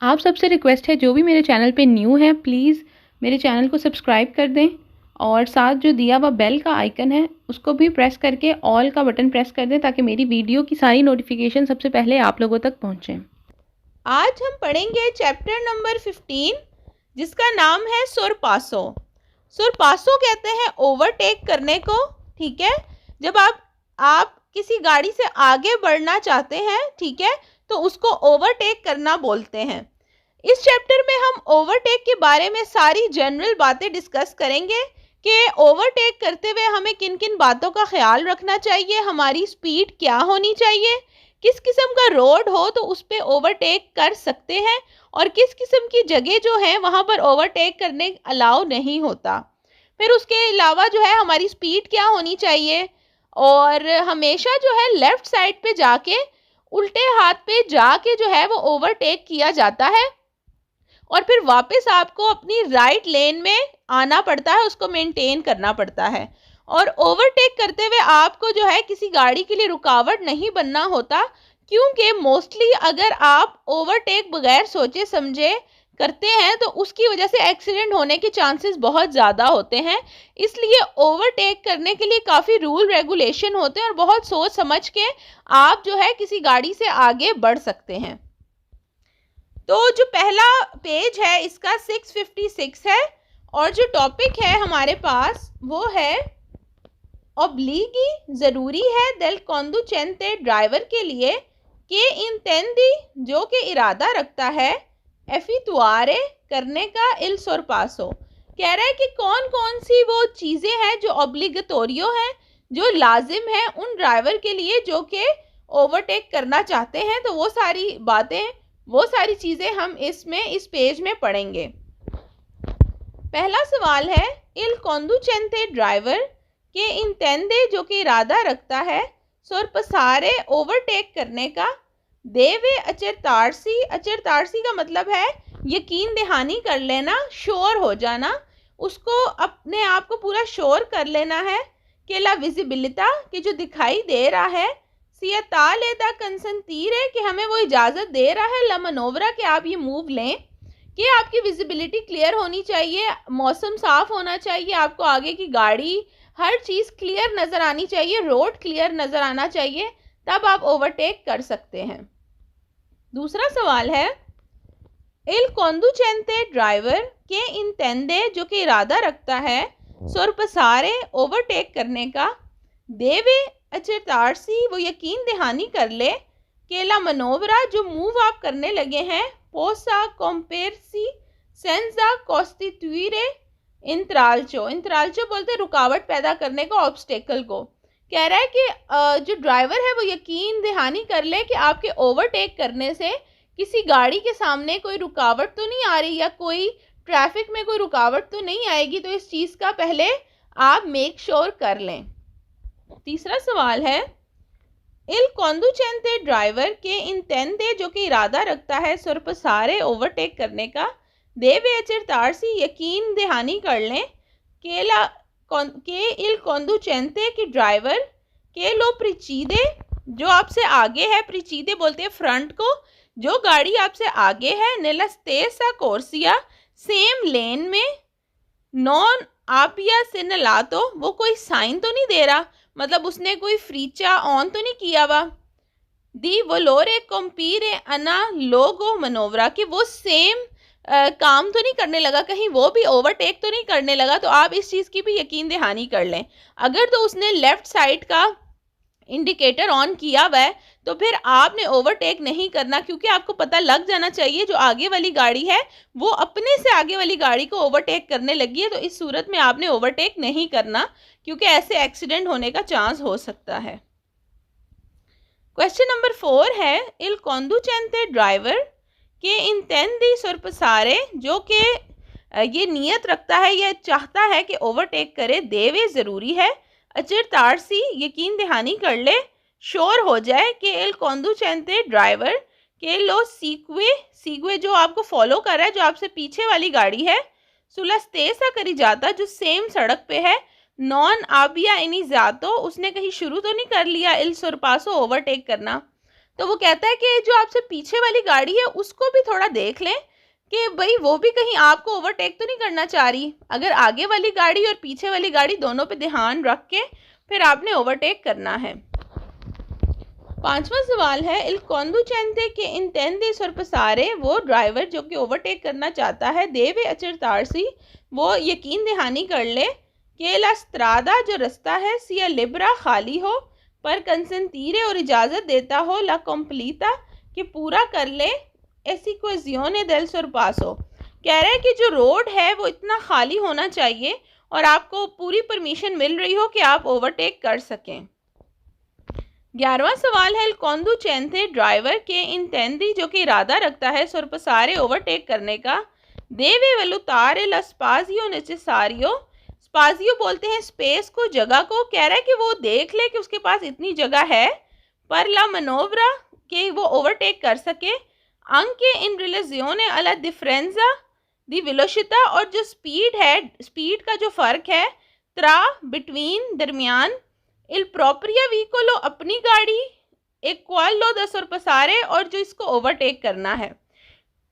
आप सबसे रिक्वेस्ट है जो भी मेरे चैनल पे न्यू है प्लीज़ मेरे चैनल को सब्सक्राइब कर दें और साथ जो दिया हुआ बेल का आइकन है उसको भी प्रेस करके ऑल का बटन प्रेस कर दें ताकि मेरी वीडियो की सारी नोटिफिकेशन सबसे पहले आप लोगों तक पहुंचे। आज हम पढ़ेंगे चैप्टर नंबर 15 जिसका नाम है सोरपासो। सोरपासो कहते हैं ओवरटेक करने को। ठीक है, जब आप किसी गाड़ी से आगे बढ़ना चाहते हैं, ठीक है, तो उसको ओवरटेक करना बोलते हैं। इस चैप्टर में हम ओवरटेक के बारे में सारी जनरल बातें डिस्कस करेंगे कि ओवरटेक करते हुए हमें किन किन बातों का ख्याल रखना चाहिए, हमारी स्पीड क्या होनी चाहिए, किस किस्म का रोड हो तो उस पर ओवरटेक कर सकते हैं और किस किस्म की जगह जो है वहाँ पर ओवरटेक करने अलाउ नहीं होता। फिर उसके अलावा जो है हमारी स्पीड क्या होनी चाहिए और हमेशा जो है लेफ़्ट साइड पे जाके उल्टे हाथ पे जाके जो है वो ओवरटेक किया जाता है और फिर वापस आपको अपनी राइट लेन में आना पड़ता है, उसको मेंटेन करना पड़ता है। और ओवरटेक करते हुए आपको जो है किसी गाड़ी के लिए रुकावट नहीं बनना होता, क्योंकि मोस्टली अगर आप ओवरटेक बगैर सोचे समझे करते हैं तो उसकी वजह से एक्सीडेंट होने के चांसेस बहुत ज़्यादा होते हैं। इसलिए ओवरटेक करने के लिए काफ़ी रूल रेगुलेशन होते हैं और बहुत सोच समझ के आप जो है किसी गाड़ी से आगे बढ़ सकते हैं। तो जो पहला पेज है इसका 656 है और जो टॉपिक है हमारे पास वो है ओब्लिगी ज़रूरी है del conducente ड्राइवर के लिए के इंटेंदी जो कि इरादा रखता है एफितुआरे करने का इल सोरपासो। कह रहा है कि कौन कौन सी वो चीज़ें हैं जो ओब्लिगटोरियो हैं, जो लाजिम है उन ड्राइवर के लिए जो कि ओवरटेक करना चाहते हैं। तो वो सारी बातें, वो सारी चीज़ें हम इस पेज में पढ़ेंगे। पहला सवाल है इल कॉन्डुचेंटे ड्राइवर के इंटेंदे जो कि इरादा रखता है सोरपसारे ओवरटेक करने का देवे अचरतारसी। अचरतारसी का मतलब है यकीन दहानी कर लेना, श्योर हो जाना, उसको अपने आप को पूरा श्योर कर लेना है कि ला विजिबिलिटा कि जो दिखाई दे रहा है, सियाताले दा कंसंतीरे कि हमें वो इजाज़त दे रहा है, ला मनोवरा कि आप ये मूव लें, कि आपकी विजिबिलिटी क्लियर होनी चाहिए, मौसम साफ़ होना चाहिए, आपको आगे की गाड़ी हर चीज़ क्लियर नज़र आनी चाहिए, रोड क्लियर नज़र आना चाहिए, तब आप ओवरटेक कर सकते हैं। दूसरा सवाल है इल कॉन्डुचेंटे ड्राइवर के इंटेंदे जो कि इरादा रखता है सोरपसारे ओवरटेक करने का देवे अचरतारसी वो यकीन दहानी कर ले कि ला मनोवरा जो मूव आप करने लगे हैं पोसा कॉम्पेरसी सेंजा कॉस्टिट्यूरे इंत्राल्चो। इंत्राल्चो बोलते रुकावट पैदा करने को, ऑब्स्टेकल को। कह रहा है कि जो ड्राइवर है वो यकीन दहानी कर ले कि आपके ओवरटेक करने से किसी गाड़ी के सामने कोई रुकावट तो नहीं आ रही या कोई ट्रैफिक में कोई रुकावट तो नहीं आएगी, तो इस चीज़ का पहले आप मेक श्योर कर लें। तीसरा सवाल है इल कॉन्डुचेंटे ड्राइवर के इंटेंदे जो कि इरादा रखता है सोरपसारे ओवरटेक करने का देवे अचरतारसी यकीन दहानी कर लें के इल कॉन्डुचेंटे की ड्राइवर के लो प्रिचीदे जो आपसे आगे है, प्रिचीदे बोलते हैं फ्रंट को, जो गाड़ी आपसे आगे है, नेला स्टेसा कोर्सिया सेम लेन में, नॉन आपिया सिनलातो वो कोई साइन तो नहीं दे रहा, मतलब उसने कोई फ्रीचा ऑन तो नहीं किया हुआ, दी वोलोरे कॉम्पीरे अना लोगो मनोवरा कि वो सेम काम तो नहीं करने लगा, कहीं वो भी ओवरटेक तो नहीं करने लगा। तो आप इस चीज़ की भी यकीन दहानी कर लें। अगर तो उसने लेफ़्ट साइड का इंडिकेटर ऑन किया हुआ है तो फिर आपने ओवरटेक नहीं करना, क्योंकि आपको पता लग जाना चाहिए जो आगे वाली गाड़ी है वो अपने से आगे वाली गाड़ी को ओवरटेक करने लगी है, तो इस सूरत में आपने ओवरटेक नहीं करना क्योंकि ऐसे एक्सीडेंट होने का चांस हो सकता है। क्वेश्चन नंबर 4 है इल कॉन्डुचेंटे ड्राइवर के इंटेंदी सोरपसारे जो कि ये नियत रखता है, यह चाहता है कि ओवरटेक करे, देवे ज़रूरी है, अचरतारसी यकीन दहानी कर ले, श्योर हो जाए कि इल कॉन्डुचेंटे ड्राइवर के लो सीक्वे जो आपको फॉलो कर रहा है, जो आपसे पीछे वाली गाड़ी है, सुलस्तेसा करी जाता जो सेम सड़क पे है, नॉन आबिया इनी जातो उसने कहीं शुरू तो नहीं कर लिया इल सोरपासो ओवरटेक करना, तो वो कहता है कि जो आपसे पीछे वाली गाड़ी है उसको भी थोड़ा देख लें कि भाई वो भी कहीं आपको ओवरटेक तो नहीं करना चाह रही। अगर आगे वाली गाड़ी और पीछे वाली गाड़ी दोनों पे ध्यान रख के फिर आपने ओवरटेक करना है। 5वां सवाल है, इल conducente che intende sorpassare, वो ड्राइवर जो कि ओवरटेक करना चाहता है, deve accertarsi, वो यकीन दहानी कर ले कि la strada, जो रास्ता है, sia libera, खाली हो, पर consentire, और इजाज़त देता हो, la completa, कि पूरा कर ले esecuzione del sorpasso। कह रहा है कि जो रोड है वो इतना खाली होना चाहिए और आपको पूरी परमिशन मिल रही हो कि आप ओवरटेक कर सकें। 11वां सवाल है, conducente ड्राइवर के इंटेंदी, जो कि इरादा रखता है sorpassare, ओवरटेक करने का, deve valutare lo spazio necessario, स्पाजियो बोलते हैं स्पेस को, जगह को। कह रहा है कि वो देख ले कि उसके पास इतनी जगह है पर ला मनोवरा, कि वो ओवरटेक कर सके, anche in relazione alla differenza di velocità, और जो स्पीड है, स्पीड का जो फ़र्क है, tra, बिटवीन, दरमियान, il propria veicolo, अपनी गाड़ी, एक quello da sorpassare, और जो इसको ओवरटेक करना है।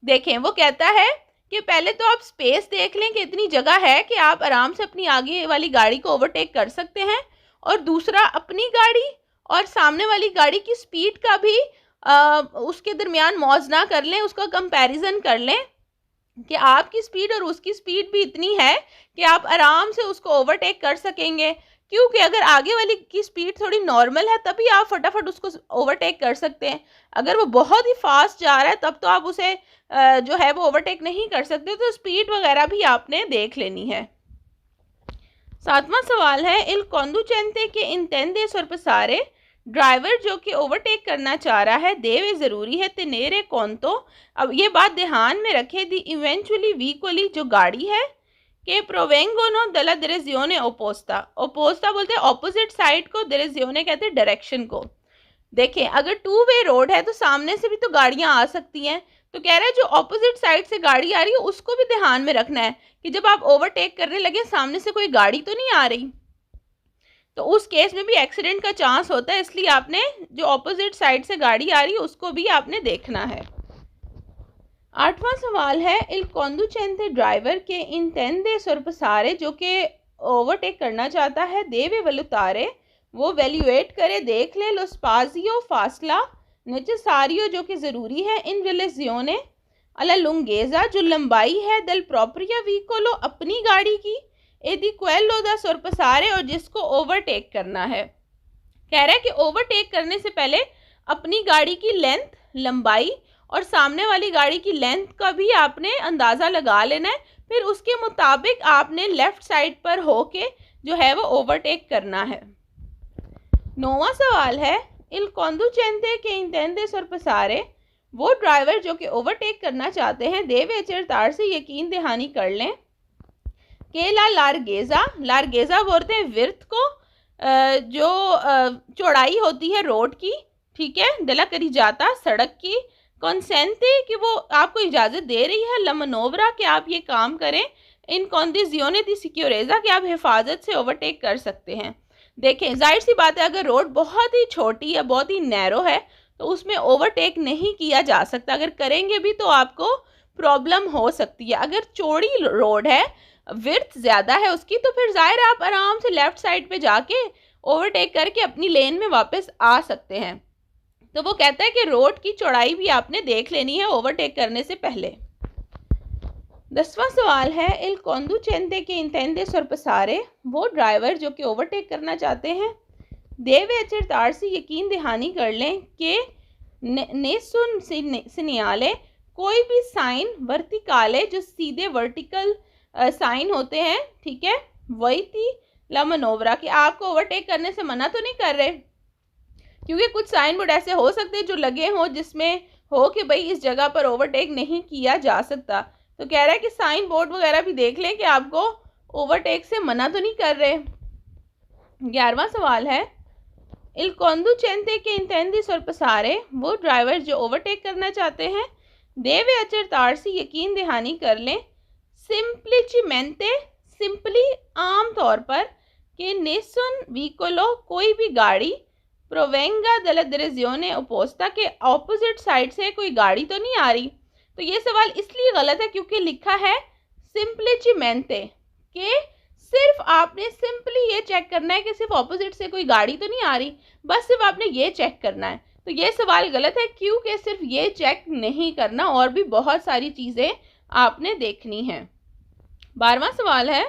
देखें, वो कहता है कि पहले तो आप स्पेस देख लें कि इतनी जगह है कि आप आराम से अपनी आगे वाली गाड़ी को ओवरटेक कर सकते हैं, और दूसरा अपनी गाड़ी और सामने वाली गाड़ी की स्पीड का भी उसके दरमियान मौजना कर लें, उसका कंपैरिजन कर लें कि आपकी स्पीड और उसकी स्पीड भी इतनी है कि आप आराम से उसको ओवरटेक कर सकेंगे। क्योंकि अगर आगे वाली की स्पीड थोड़ी नॉर्मल है तभी आप फटाफट उसको ओवरटेक कर सकते हैं, अगर वो बहुत ही फास्ट जा रहा है तब तो आप उसे जो है वो ओवरटेक नहीं कर सकते। तो स्पीड वगैरह भी आपने देख लेनी है। 7वां सवाल है, इल conducente के intende sorpassare, ड्राइवर जो कि ओवरटेक करना चाह रहा है, देवे ज़रूरी है, tenere conto, अब ये बात ध्यान में रखे, दी इवेंचुअली veicoli, जो गाड़ी है, के provengono dalla direzione opposta, opposta बोलते हैं ऑपोजिट साइड को, direzione कहते हैं डायरेक्शन को। देखें, अगर 2 वे रोड है तो सामने से भी तो गाड़ियां आ सकती हैं, तो कह रहा है जो ऑपोजिट साइड से गाड़ी आ रही है उसको भी ध्यान में रखना है कि जब आप ओवरटेक करने लगे सामने से कोई गाड़ी तो नहीं आ रही, तो उस केस में भी एक्सीडेंट का चांस होता है, इसलिए आपने जो ऑपोजिट साइड से गाड़ी आ रही है उसको भी आपने देखना है। 8वां सवाल है, इल conducente ड्राइवर के intende sorpassare, जो कि ओवरटेक करना चाहता है, deve valutare, वो वैल्यूएट करे, देख ले, लो स्पाजियो, फासला, नेसेसारियो, जो कि ज़रूरी है, इन रिलेजियोने अला लुंगेजा, जो लंबाई है, दल प्रोप्रिया वीकोलो, अपनी गाड़ी की, एदी क्वेलो दा sorpassare, और जिसको ओवरटेक करना है। कह रहा है कि ओवरटेक करने से पहले अपनी गाड़ी की लेंथ, लंबाई और सामने वाली गाड़ी की लेंथ का भी आपने अंदाज़ा लगा लेना है, फिर उसके मुताबिक आपने लेफ़्ट साइड पर होके जो है वो ओवरटेक करना है। 9वां सवाल है, इल conducente के intende sorpassare, वो ड्राइवर जो कि ओवरटेक करना चाहते हैं, देवे accertarsi, यकीन दहानी कर लें कि ला लार्गेजा, लार्गेजा बोलते हैं विर्थ को, जो चौड़ाई होती है रोड की, ठीक है, दला करी जाता, सड़क की, कॉन्सेंटे, कि वो आपको इजाज़त दे रही है, लमनोवरा, कि आप ये काम करें, इन condizione di sicurezza, कि आप हिफाजत से ओवरटेक कर सकते हैं। देखें, जाहिर सी बात है, अगर रोड बहुत ही छोटी या बहुत ही नैरो है तो उसमें ओवरटेक नहीं किया जा सकता, अगर करेंगे भी तो आपको प्रॉब्लम हो सकती है। अगर चौड़ी रोड है, विड्थ ज़्यादा है उसकी, तो फिर ज़ाहिर है आप आराम से लेफ़्ट साइड पे जाके ओवरटेक करके अपनी लेन में वापस आ सकते हैं। तो वो कहता है कि रोड की चौड़ाई भी आपने देख लेनी है ओवरटेक करने से पहले। 10वां सवाल है, इल conducente के intende sorpassare, वो ड्राइवर जो कि ओवरटेक करना चाहते हैं, देवे accertarsi, यकीन दहानी कर लें कि nessun segnale, कोई भी साइन, वर्टिकाले, जो सीधे वर्टिकल साइन होते हैं, ठीक है, वही थी ला मनोवरा, कि आपको ओवरटेक करने से मना तो नहीं कर रहे, क्योंकि कुछ साइन बोर्ड ऐसे हो सकते हैं जो लगे हों जिसमें हो कि भाई इस जगह पर ओवरटेक नहीं किया जा सकता, तो कह रहा है कि साइन बोर्ड वगैरह भी देख लें कि आपको ओवरटेक से मना तो नहीं कर रहे। 11वां सवाल है, इल conducente के intende sorpassare, वो ड्राइवर जो ओवरटेक करना चाहते हैं, देवे accertarsi, यकीन दहानी कर लें, सिंपलीचिमेंटे, सिंपली, आम तौर पर, कि nessun veicolo, कोई भी गाड़ी, प्रोवेंगा दella direzione opposta के ऑपोजिट साइड से कोई गाड़ी तो नहीं आ रही। तो ये सवाल इसलिए गलत है क्योंकि लिखा है सिंपलीचिमेंटे, कि सिर्फ आपने सिंपली ये चेक करना है कि सिर्फ ऑपोजिट से कोई गाड़ी तो नहीं आ रही, बस सिर्फ आपने ये चेक करना है। तो ये सवाल गलत है क्योंकि सिर्फ ये चेक नहीं करना, और भी बहुत सारी चीज़ें आपने देखनी है। 12वां सवाल है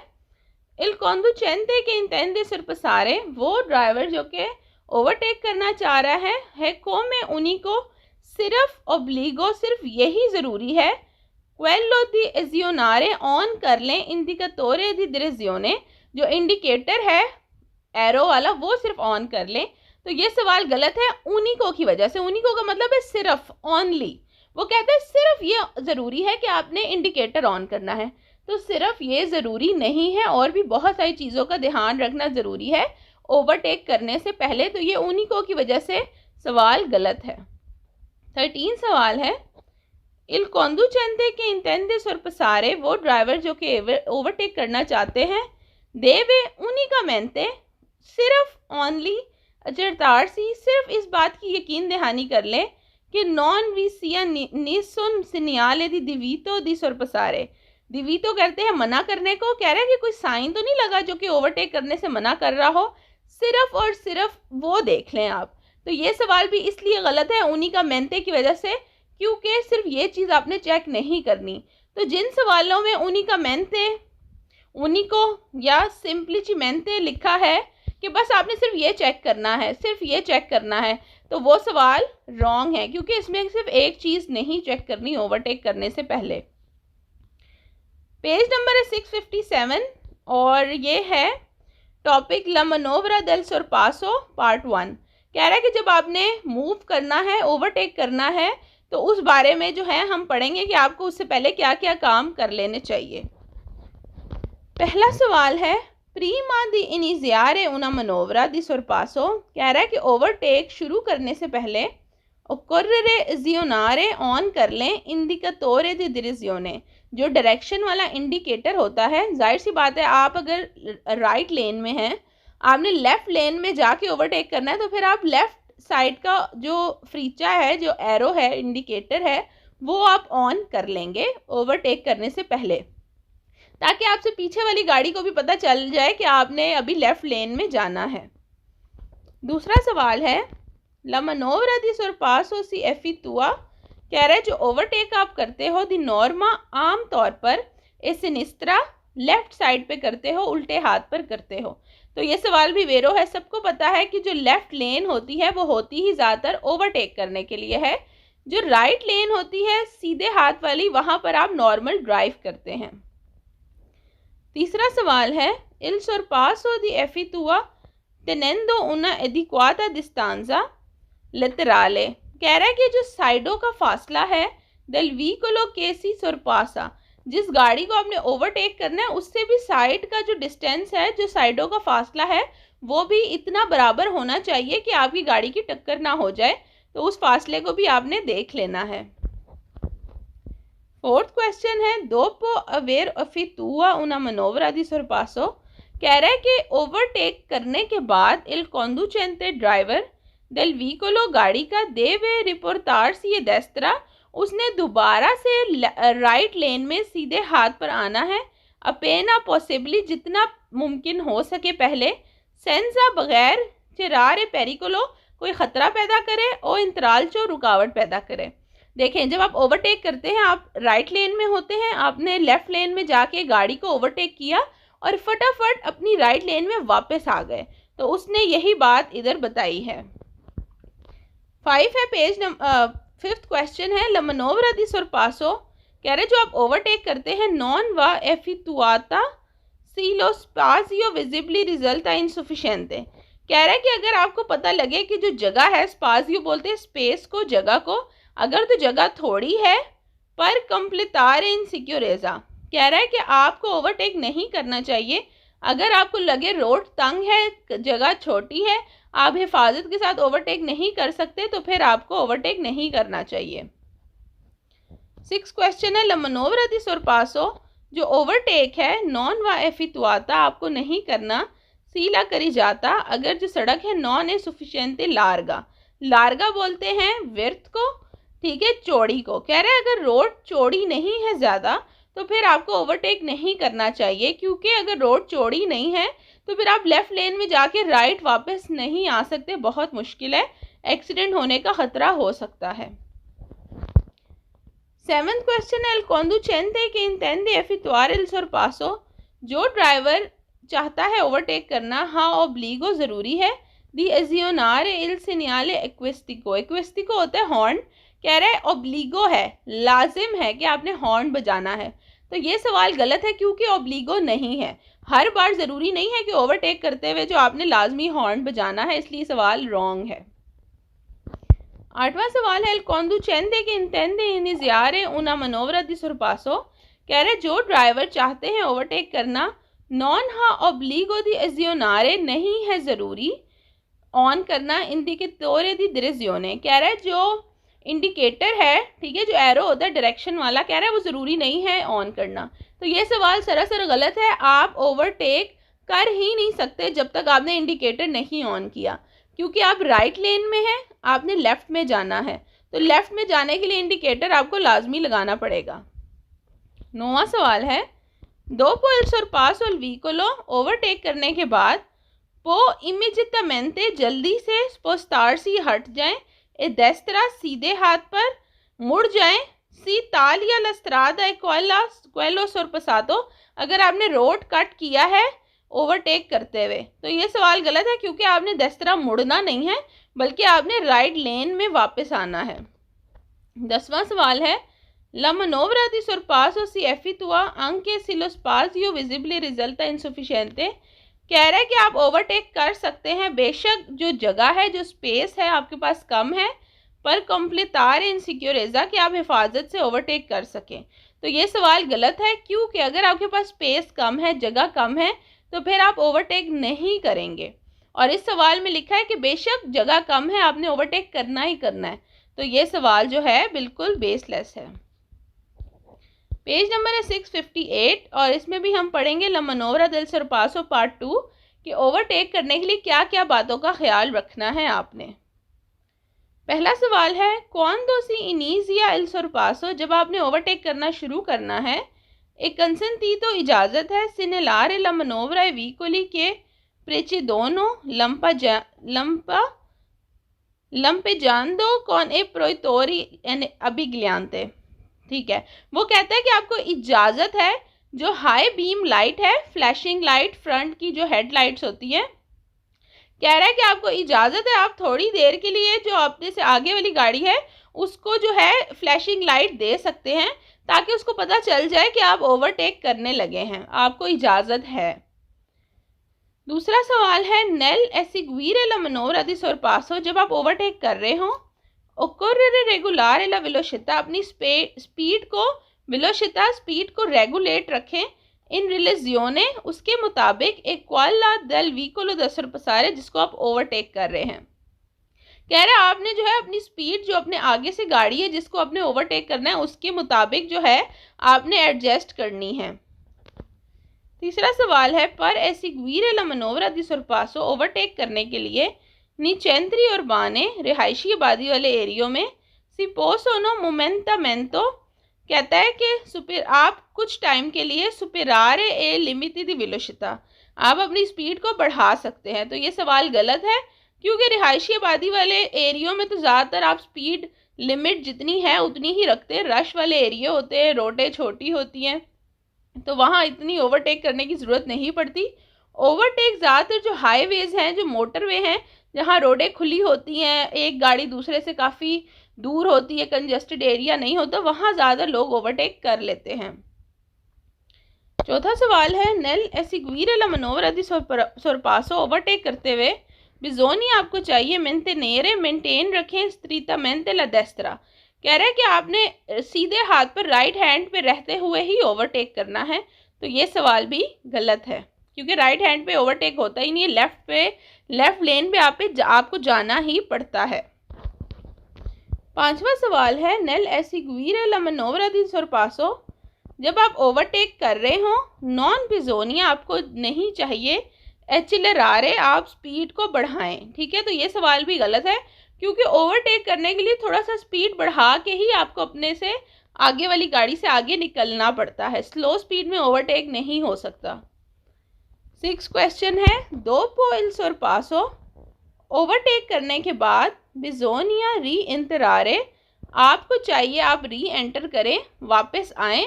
इल conducente che intende sorpassare, वो ड्राइवर जो कि ओवरटेक करना चाह रहा है come unico, सिर्फ ओब्लिगो, सिर्फ यही ज़रूरी है quello di azionare, ऑन कर लें indicatore di direzione, जो इंडिकेटर है एरो वाला वो सिर्फ ऑन कर लें। तो ये सवाल गलत है उनिको की वजह से। उनिको का मतलब है सिर्फ, ऑनली। वो कहता है सिर्फ ये ज़रूरी है कि आपने इंडिकेटर ऑन करना है, तो सिर्फ ये ज़रूरी नहीं है, और भी बहुत सारी चीज़ों का ध्यान रखना ज़रूरी है ओवरटेक करने से पहले। तो ये उनिको की वजह से सवाल गलत है। 13 सवाल है इल conducente che intende sorpassare, वो ड्राइवर जो कि ओवरटेक करना चाहते हैं deve unicamente, सिर्फ ऑनली accertarsi, सिर्फ इस बात की यकीन दहानी कर ले कि non vi sia nessun segnale di divieto di sorpassare। divieto कहते हैं मना करने को, कह रहे हैं कि कोई साइन तो नहीं लगा जो कि ओवरटेक करने से मना कर रहा हो, सिर्फ और सिर्फ वो देख लें आप। तो ये सवाल भी इसलिए गलत है unicamente की वजह से क्योंकि सिर्फ ये चीज़ आपने चेक नहीं करनी। तो जिन सवालों में unicamente, unico या सिंपलीचिमेंटे लिखा है कि बस आपने सिर्फ ये चेक करना है, सिर्फ ये चेक करना है, तो वो सवाल रॉन्ग है क्योंकि इसमें सिर्फ एक चीज़ नहीं चेक करनी ओवरटेक करने से पहले। पेज नंबर है 657 और ये है टॉपिक ला मनोवरा del sorpasso पार्ट 1। कह रहा है कि जब आपने मूव करना है, ओवरटेक करना है, तो उस बारे में जो है हम पढ़ेंगे कि आपको उससे पहले क्या क्या काम कर लेने चाहिए। पहला सवाल है प्रीमा दी iniziare una manovra di sorpasso, कह रहा है कि ओवरटेक शुरू करने से पहले occorre azionare, ऑन कर लें indicatore di direzione, जो डायरेक्शन वाला इंडिकेटर होता है। जाहिर सी बात है आप अगर राइट लेन में हैं, आपने लेफ़्ट लेन में जाके ओवरटेक करना है, तो फिर आप लेफ़्ट साइड का जो फ्रीचा है, जो एरो है, इंडिकेटर है, वो आप ऑन कर लेंगे ओवरटेक करने से पहले, ताकि आपसे पीछे वाली गाड़ी को भी पता चल जाए कि आपने अभी लेफ़्ट लेन में जाना है। दूसरा सवाल है ला manovra di sorpasso si effettua, कह रहा है जो ओवरटेक आप करते हो दी नॉर्मा आम तौर पर ए सिनिस्ट्रा, लेफ्ट साइड पे करते हो, उल्टे हाथ पर करते हो। तो ये सवाल भी वेरो है। सबको पता है कि जो लेफ्ट लेन होती है वो होती ही ज़्यादातर ओवरटेक करने के लिए है, जो राइट लेन होती है सीधे हाथ वाली, वहाँ पर आप नॉर्मल ड्राइव करते हैं। तीसरा सवाल है il sorpasso di effettua tenendo una adeguata distanza laterale, कह रहा है कि जो साइडों का फासला है del vicolo che si sorpassa, जिस गाड़ी को आपने ओवरटेक करना है उससे भी साइड का जो डिस्टेंस है, जो साइडों का फासला है, वो भी इतना बराबर होना चाहिए कि आपकी गाड़ी की टक्कर ना हो जाए। तो उस फासले को भी आपने देख लेना है। फोर्थ क्वेश्चन है dopo aver effettua una manovra di sorpasso, कह रहा है कि ओवरटेक करने के बाद il conducente driver del vicolo, गाड़ी का deve riportarsi a destra, उसने दोबारा से राइट लेन में सीधे हाथ पर आना है। appena possibly, जितना मुमकिन हो सके पहले, senza बगैर tirare pericolo, कोई ख़तरा पैदा करे, और इंतरालचो, रुकावट पैदा करे। देखें, जब आप ओवरटेक करते हैं, आप राइट लेन में होते हैं, आपने लेफ़्ट लेन में जाके गाड़ी को ओवरटेक किया और फटाफट अपनी राइट लेन में वापस आ गए, तो उसने यही बात इधर बताई है। 5 है पेज नंबर 5th क्वेश्चन है ला manovra di sorpasso, कह रहे जो आप ओवरटेक करते हैं non va effettuata se lo spazio visibly risulta insufficiente, कह रहा है कि अगर आपको पता लगे कि जो जगह है, स्पाजियो बोलते हैं स्पेस को, जगह को, अगर तो जगह थोड़ी है पर completare in sicurezza, कह रहा है कि आपको ओवरटेक नहीं करना चाहिए। अगर आपको लगे रोड तंग है, जगह छोटी है, आप हिफाजत के साथ ओवरटेक नहीं कर सकते, तो फिर आपको ओवरटेक नहीं करना चाहिए। 6 क्वेश्चन है ला manovra di sorpasso, जो ओवरटेक है non va effettuata, आपको नहीं करना सी ला carreggiata अगर जो सड़क है नॉन है sufficiente larga, लार्गा बोलते हैं विर्थ को, ठीक है, चौड़ी को। कह रहे हैं अगर रोड चौड़ी नहीं है ज़्यादा तो फिर आपको ओवरटेक नहीं करना चाहिए, क्योंकि अगर रोड चौड़ी नहीं है तो फिर आप लेफ़्ट लेन में जाके राइट वापस नहीं आ सकते, बहुत मुश्किल है, एक्सीडेंट होने का ख़तरा हो सकता है। 7th क्वेश्चन है, L conducente che intende effettuare il sorpasso, जो ड्राइवर चाहता है ओवरटेक करना, हाँ ओब्लिगो ज़रूरी है, दी azionare il segnale equestico, equestico होता है हॉर्न, कह रहा है ओब्लिगो है, लाजिम है कि आपने हॉर्न बजाना है। तो ये सवाल गलत है क्योंकि ओब्लिगो नहीं है, हर बार ज़रूरी नहीं है कि ओवरटेक करते हुए जो आपने लाजमी हॉर्न बजाना है, इसलिए सवाल रॉन्ग है। 8वां सवाल है, L conducente che intende iniziare una manovra di sorpasso, कह रहे जो ड्राइवर चाहते हैं ओवरटेक करना, नॉन हा ओब्लिगो दी azionare नहीं है ज़रूरी ऑन करना इंडिकेटोरे दी direzione, कह रहा है जो इंडिकेटर है, ठीक है, जो एरो होता है डायरेक्शन वाला, कह रहा है वो ज़रूरी नहीं है ऑन करना। तो ये सवाल सरासर गलत है, आप ओवरटेक कर ही नहीं सकते जब तक आपने इंडिकेटर नहीं ऑन किया, क्योंकि आप राइट लेन में हैं, आपने लेफ़्ट में जाना है, तो लेफ़्ट में जाने के लिए इंडिकेटर आपको लाजमी लगाना पड़ेगा। 9वां सवाल है, dopo il sorpasso al vicolo, overtake करने के बाद वो immediatamente जल्दी से spostarsi हट जाएं, ए destra सीधे हाथ पर मुड़ जाएं, सी तालिया la strada e quello sorpassato, अगर आपने रोड कट किया है ओवरटेक करते हुए। तो ये सवाल गलत है क्योंकि आपने destra मुड़ना नहीं है, बल्कि आपने राइट लेन में वापस आना है। 10वां सवाल है, La manovra di sorpasso si effettua anche se lo spazio visibile risulta insufficiente, कह रहा है कि आप ओवरटेक कर सकते हैं बेशक जो जगह है, जो स्पेस है आपके पास कम है, पर completare in sicurezza कि आप हिफाजत से ओवरटेक कर सकें। तो ये सवाल गलत है क्योंकि अगर आपके पास स्पेस कम है, जगह कम है, तो फिर आप ओवरटेक नहीं करेंगे। और इस सवाल में लिखा है कि बेशक जगह कम है, आपने ओवरटेक करना ही करना है। तो ये सवाल जो है बिल्कुल बेसलेस है। पेज नंबर है 658 और इसमें भी हम पढ़ेंगे ला मनोवरा del sorpasso पार्ट 2 कि ओवरटेक करने के लिए क्या क्या बातों का ख्याल रखना है आपने। पहला सवाल है, quando si inizia il sorpasso, जब आपने ओवरटेक करना शुरू करना है, एक consentito इजाज़त है, segnalare la manovra ai veicoli che precedono lampeggiando con i proiettori abbigliante, ठीक है, वो कहता है कि आपको इजाज़त है, जो हाई बीम लाइट है, फ्लैशिंग लाइट, फ्रंट की जो हेडलाइट्स होती है, कह रहा है कि आपको इजाज़त है, आप थोड़ी देर के लिए जो अपने से आगे वाली गाड़ी है उसको जो है फ्लैशिंग लाइट दे सकते हैं ताकि उसको पता चल जाए कि आप ओवरटेक करने लगे हैं, आपको इजाज़त है। दूसरा सवाल है, नेल एसिग्वीरे ला मनोवरा दी sorpasso, जब आप ओवरटेक कर रहे हो, occorre regolare la velocità, अपनी स्पीड को velocità स्पीड को रेगुलेट रखें, इन रिलेजियोने उसके मुताबिक एक quella del vicolo da sorpassare, जिसको आप ओवरटेक कर रहे हैं। कह रहे हैं आपने जो है अपनी स्पीड जो अपने आगे से गाड़ी है जिसको आपने ओवरटेक करना है उसके मुताबिक जो है आपने एडजस्ट करनी है। तीसरा सवाल है, पर eseguire la manovra di sorpasso, overtake करने के लिए नीचेंट्री और बाने रिहायशी आबादी वाले एरियो में सी पोसोनो मोमेंटामेंटो, कहता है कि आप कुछ टाइम के लिए सुपेरारे ए लिमिटी दी वेलोसिटी, आप अपनी स्पीड को बढ़ा सकते हैं। तो ये सवाल गलत है क्योंकि रिहायशी आबादी वाले एरियो में तो ज़्यादातर आप स्पीड लिमिट जितनी है उतनी ही रखते हैं, रश वाले एरिया होते हैं, रोडें छोटी होती हैं, तो वहाँ इतनी ओवरटेक करने की ज़रूरत नहीं पड़ती। ओवरटेक ज़्यादातर जो हाईवेज़ हैं, जो मोटरवे हैं, जहाँ रोडें खुली होती हैं, एक गाड़ी दूसरे से काफ़ी दूर होती है, कंजेस्टेड एरिया नहीं होता, वहाँ ज़्यादा लोग ओवरटेक कर लेते हैं। चौथा सवाल है, नेल एसिग्वीरे ला मनोवरा दी sorpasso, ओवरटेक करते हुए बिजोनी आपको चाहिए मेंटेन रखें स्त्रीतमेंटे ला destra, कह रहा है कि आपने सीधे हाथ पर राइट हैंड पे रहते हुए ही ओवरटेक करना है। तो ये सवाल भी गलत है क्योंकि राइट हैंड पे ओवरटेक होता ही नहीं है, लेफ्ट लेन पे आपको जाना ही पड़ता है। पांचवा सवाल है, नेल एसिग्वीरे ला मनोवरा दी sorpasso, जब आप ओवरटेक कर रहे हो नॉन बिजोनिया आपको नहीं चाहिए एक्सेलरारे, आप स्पीड को बढ़ाएं। ठीक है, तो ये सवाल भी गलत है, क्योंकि ओवरटेक करने के लिए थोड़ा सा स्पीड बढ़ा के ही आपको अपने से आगे वाली गाड़ी से आगे निकलना पड़ता है। स्लो स्पीड में ओवरटेक नहीं हो सकता। 6 क्वेश्चन है, दोपो il sorpasso, ओवरटेक करने के बाद बिजोनिया री इंतरारे, आपको चाहिए आप री एंटर करें, वापस आएं।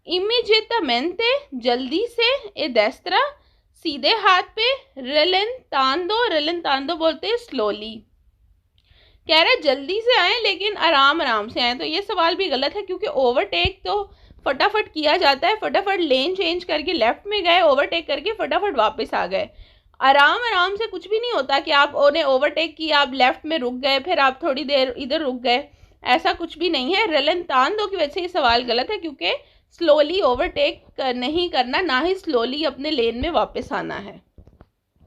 इमीजिएटमेंटे, जल्दी से। ए डेस्त्रा, सीधे हाथ पे। रेलेंतांदो बोलते हैं स्लोली। कह रहे जल्दी से आए लेकिन आराम आराम से आए, तो ये सवाल भी गलत है, क्योंकि ओवरटेक तो फटाफट किया जाता है, फटाफट लेन चेंज करके लेफ्ट में गए, ओवरटेक करके फटाफट वापस आ गए। आराम आराम से कुछ भी नहीं होता कि आप उन्हें ओवरटेक किया, आप लेफ्ट में रुक गए, फिर आप थोड़ी देर इधर रुक गए, ऐसा कुछ भी नहीं है। रेलेंतांदो की वजह से ये सवाल गलत है, क्योंकि स्लोली ओवरटेक नहीं करना, ना ही स्लोली अपने लेन में वापस आना है।